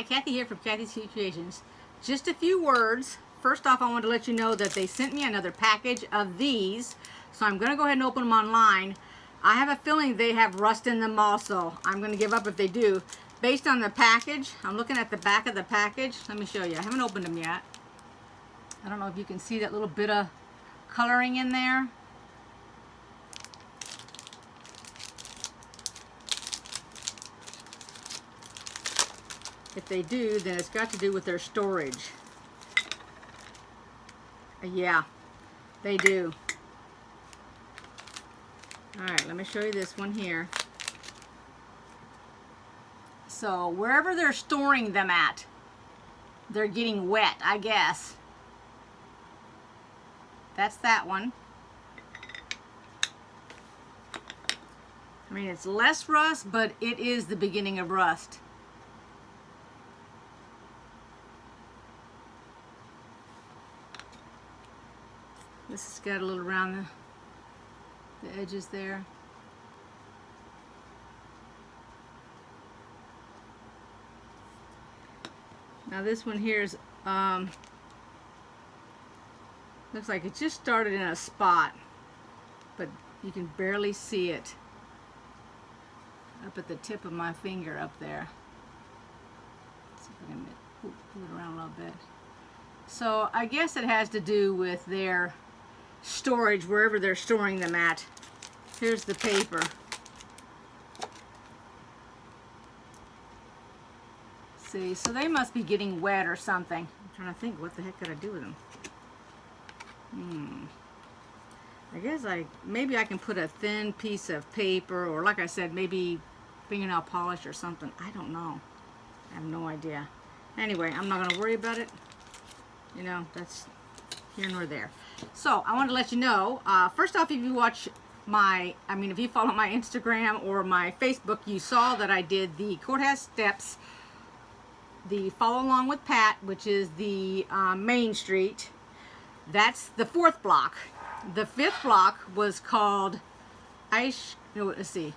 Hi, Kathy here from Kathy's Creations. Just a few words. First off, I want to let you know that they sent me another package of these, so I'm going to go ahead and open them online. I have a feeling they have rust in them also. I'm going to give up if they do. Based on the package, I'm looking at the back of the package. Let me show you. I haven't opened them yet. I don't know if you can see that little bit of coloring in there. If they do, then it's got to do with their storage. Yeah, they do. Alright, let me show you this one here. So, wherever they're storing them at, they're getting wet, I guess. That's that one. I mean, it's less rust, but it is the beginning of rust. This has got a little around the edges there. Now this one here is, looks like it just started in a spot, but you can barely see it up at the tip of my finger up there. Let's see if I can move it around a little bit. So I guess it has to do with their storage, wherever they're storing them at. Here's the paper. See, so they must be getting wet or something. I'm trying to think, what the heck could I do with them? I guess maybe I can put a thin piece of paper, or like I said, maybe fingernail polish or something. I don't know. I have no idea. Anyway, I'm not going to worry about it. You know, that's here nor there. So I wanted to let you know, first off, if you watch if you follow my Instagram or my Facebook, you saw that I did the Courthouse Steps, the Follow Along with Pat, which is the Main Street. That's the 4th block. The 5th block was called let's see.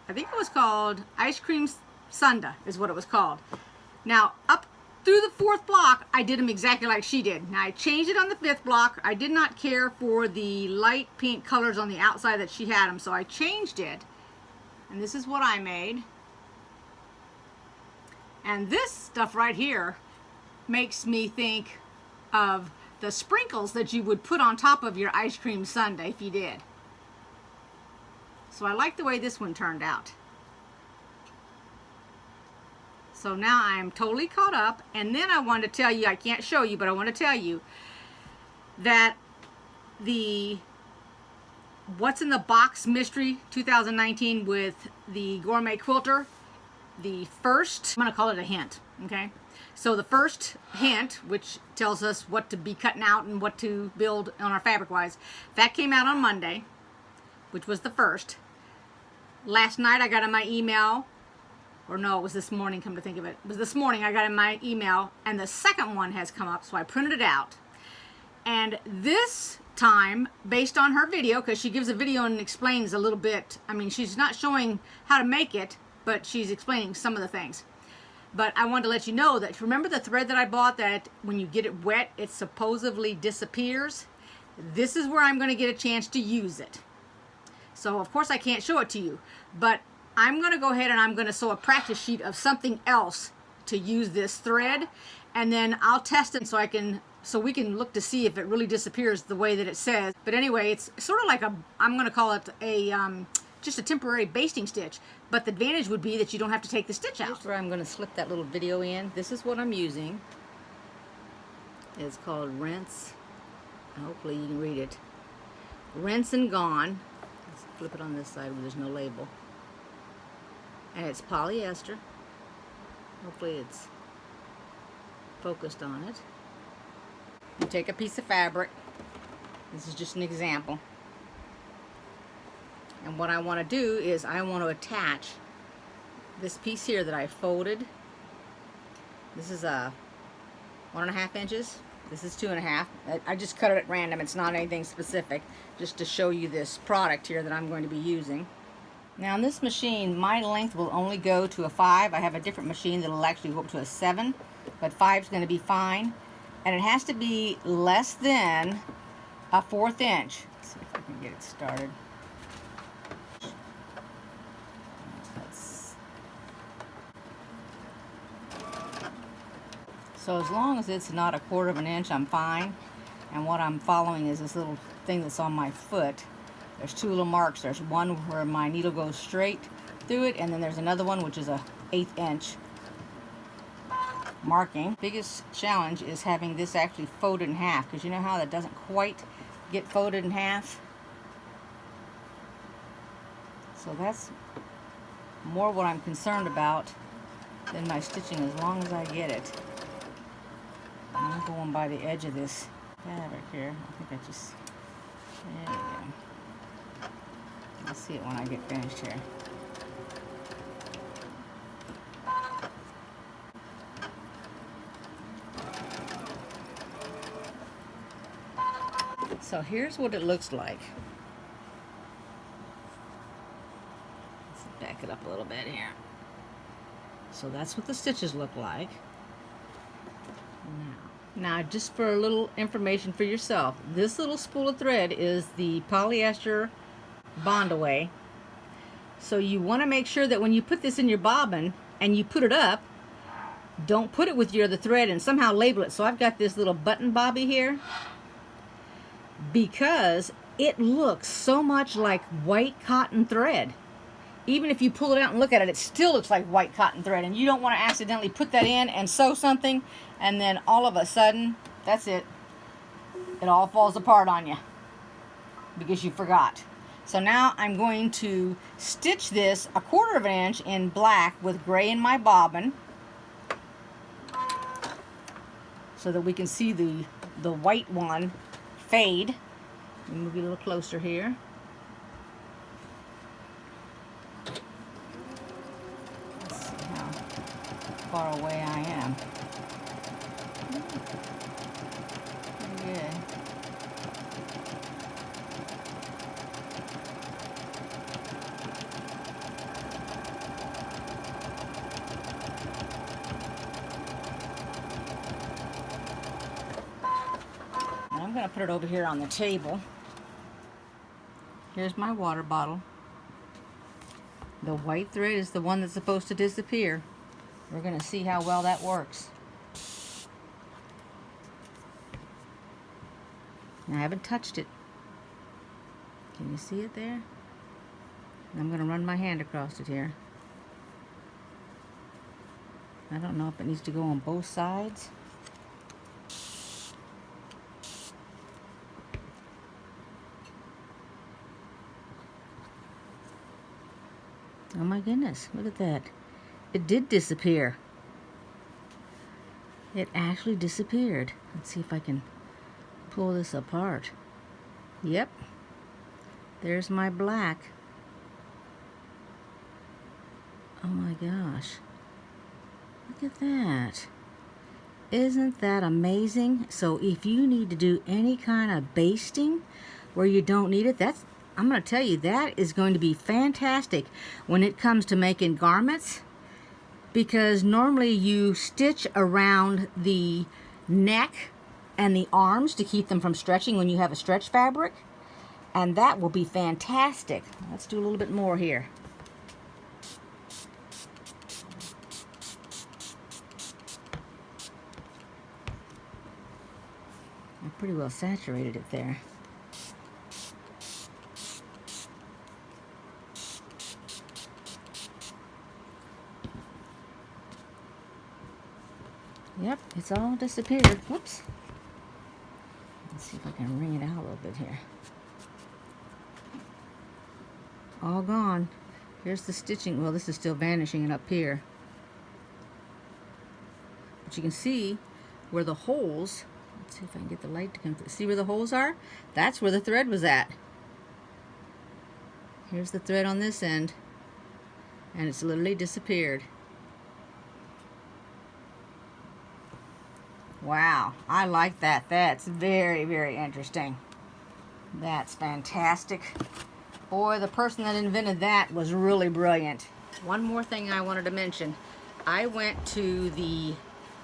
I think it was called Ice Cream Sundae is what it was called. Now, up through the 4th block, I did them exactly like she did. Now, I changed it on the 5th block. I did not care for the light pink colors on the outside that she had them, so I changed it. And this is what I made. And this stuff right here makes me think of the sprinkles that you would put on top of your ice cream sundae if you did. So I like the way this one turned out. So now I'm totally caught up, and then I want to tell you, I can't show you, but I want to tell you that the What's in the Box Mystery 2019 with the Gourmet Quilter, the first, I'm going to call it a hint, okay? So the first hint, which tells us what to be cutting out and what to build on our fabric-wise, that came out on Monday, which was the first. Last night I got in my email, or no, it was this morning, come to think of it. It was this morning I got in my email, and the second one has come up, so I printed it out. And this time, based on her video, because she gives a video and explains a little bit, I mean, she's not showing how to make it, but she's explaining some of the things. But I wanted to let you know that, remember the thread that I bought that when you get it wet, it supposedly disappears? This is where I'm going to get a chance to use it. So, of course, I can't show it to you, but I'm going to go ahead and I'm going to sew a practice sheet of something else to use this thread, and then I'll test it so we can look to see if it really disappears the way that it says. But anyway, it's sort of like I'm going to call it just a temporary basting stitch, but the advantage would be that you don't have to take the stitch out. Here's where I'm going to slip that little video in. This is what I'm using. It's called Rinse. Hopefully you can read it. Rinse and Gone. Let's flip it on this side where there's no label. And it's polyester. Hopefully it's focused on it. You take a piece of fabric. This is just an example. And what I want to do is I want to attach this piece here that I folded. This is 1.5 inches. This is 2.5. I just cut it at random. It's not anything specific, just to show you this product here that I'm going to be using. Now on this machine, my length will only go to a 5. I have a different machine that will actually go up to a 7, but 5 is going to be fine. And it has to be less than a 1/4 inch. Let's see if I can get it started. So as long as it's not a 1/4 inch, I'm fine. And what I'm following is this little thing that's on my foot. There's 2 little marks. There's one where my needle goes straight through it, and then there's another one which is a 1/8 inch marking. Biggest challenge is having this actually folded in half, because you know how that doesn't quite get folded in half? So that's more what I'm concerned about than my stitching, as long as I get it. I'm going by the edge of this fabric here. I think I just, there we go. I'll see it when I get finished here. So here's what it looks like. Let's back it up a little bit here. So that's what the stitches look like. Now, just for a little information for yourself, this little spool of thread is the polyester bond away. So you want to make sure that when you put this in your bobbin and you put it up, don't put it with your other thread and somehow label it. So I've got this little button bobby here, because it looks so much like white cotton thread. Even if you pull it out and look at it, it still looks like white cotton thread, and you don't want to accidentally put that in and sew something, and then all of a sudden, that's it. It all falls apart on you because you forgot. So now I'm going to stitch this a 1/4 inch in black with gray in my bobbin, so that we can see the white one fade. Let me move you a little closer here. Far away I am. Pretty good. And I'm going to put it over here on the table. Here's my water bottle. The white thread is the one that's supposed to disappear. We're going to see how well that works. Now, I haven't touched it. Can you see it there? And I'm going to run my hand across it here. I don't know if it needs to go on both sides. Oh my goodness, look at that. It did disappear. It actually disappeared. Let's see if I can pull this apart. Yep. There's my black. Oh my gosh. Look at that. Isn't that amazing? So if you need to do any kind of basting where you don't need it, I'm going to tell you, that is going to be fantastic when it comes to making garments. Because normally you stitch around the neck and the arms to keep them from stretching when you have a stretch fabric. And that will be fantastic. Let's do a little bit more here. I pretty well saturated it there. Yep, it's all disappeared. Whoops. Let's see if I can wring it out a little bit here. All gone. Here's the stitching. Well, this is still vanishing and up here. But you can see where the holes, let's see if I can get the light to come through. See where the holes are? That's where the thread was at. Here's the thread on this end, and it's literally disappeared. Wow, I like that. That's very, very interesting. That's fantastic. Boy, the person that invented that was really brilliant. One more thing I wanted to mention. I went to the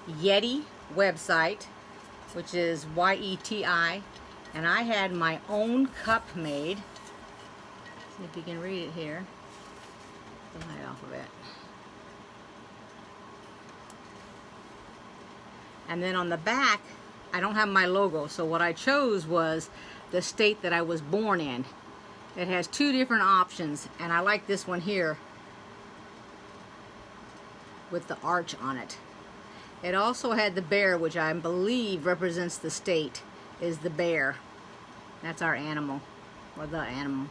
Yeti website, which is YETI, and I had my own cup made. See if you can read it here. The light alphabet. And then on the back, I don't have my logo, so what I chose was the state that I was born in. It has two different options, and I like this one here with the arch on it. It also had the bear, which I believe represents the state, is the bear. That's our animal, or the animal.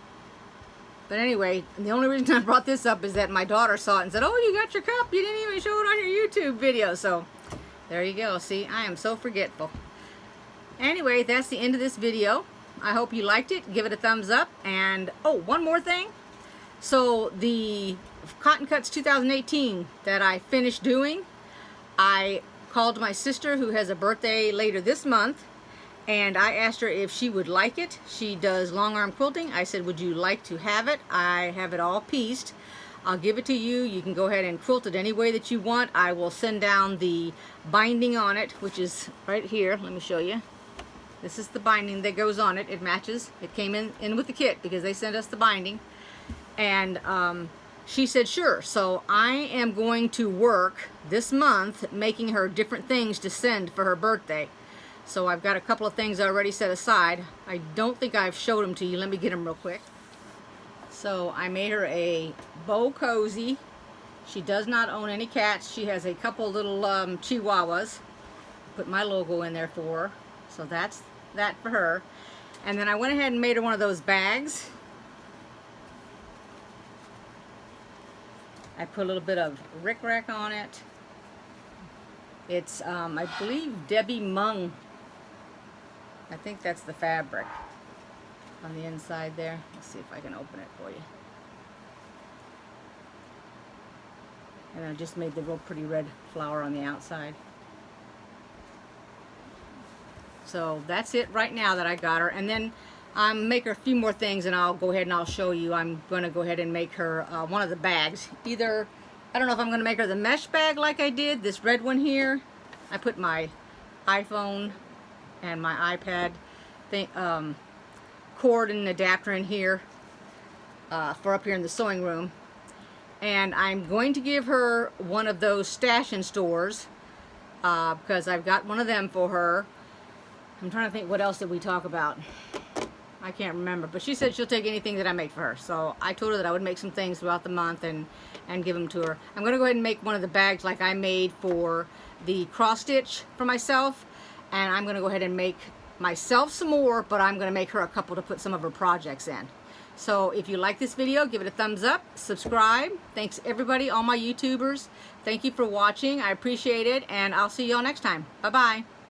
But anyway, the only reason I brought this up is that my daughter saw it and said, "Oh, you got your cup, you didn't even show it on your YouTube video." So there you go. See, I am so forgetful. Anyway, that's the end of this video. I hope you liked it. Give it a thumbs up. And oh, one more thing. So the Cotton Cuts 2018 that I finished doing, I called my sister who has a birthday later this month, and I asked her if she would like it. She does long arm quilting. I said, would you like to have it? I have it all pieced. I'll give it to you. You can go ahead and quilt it any way that you want. I will send down the binding on it, which is right here. Let me show you. This is the binding that goes on it. It matches. It came in with the kit because they sent us the binding. And she said sure. So I am going to work this month making her different things to send for her birthday. So I've got a couple of things already set aside. I don't think I've showed them to you. Let me get them real quick. So I made her a bow cozy. She does not own any cats. She has a couple little chihuahuas. Put my logo in there for her. So that's that for her. And then I went ahead and made her one of those bags. I put a little bit of rickrack on it. It's, I believe, Debbie Mung. I think that's the fabric on the inside there. Let's see if I can open it for you. And I just made the real pretty red flower on the outside. So that's it right now that I got her. And then make her a few more things, and I'll go ahead and I'll show you. I'm going to go ahead and make her one of the bags. Either, I don't know if I'm going to make her the mesh bag like I did, this red one here. I put my iPhone and my iPad thing, cord and adapter in here for up here in the sewing room. And I'm going to give her one of those stash and stores because I've got one of them for her. I'm trying to think what else did we talk about. I can't remember, but she said she'll take anything that I make for her. So I told her that I would make some things throughout the month and give them to her. I'm going to go ahead and make one of the bags like I made for the cross stitch for myself, and I'm going to go ahead and make myself some more, but I'm going to make her a couple to put some of her projects in. So if you like this video, give it a thumbs up, subscribe. Thanks everybody, all my YouTubers. Thank you for watching. I appreciate it, and I'll see y'all next time. Bye-bye.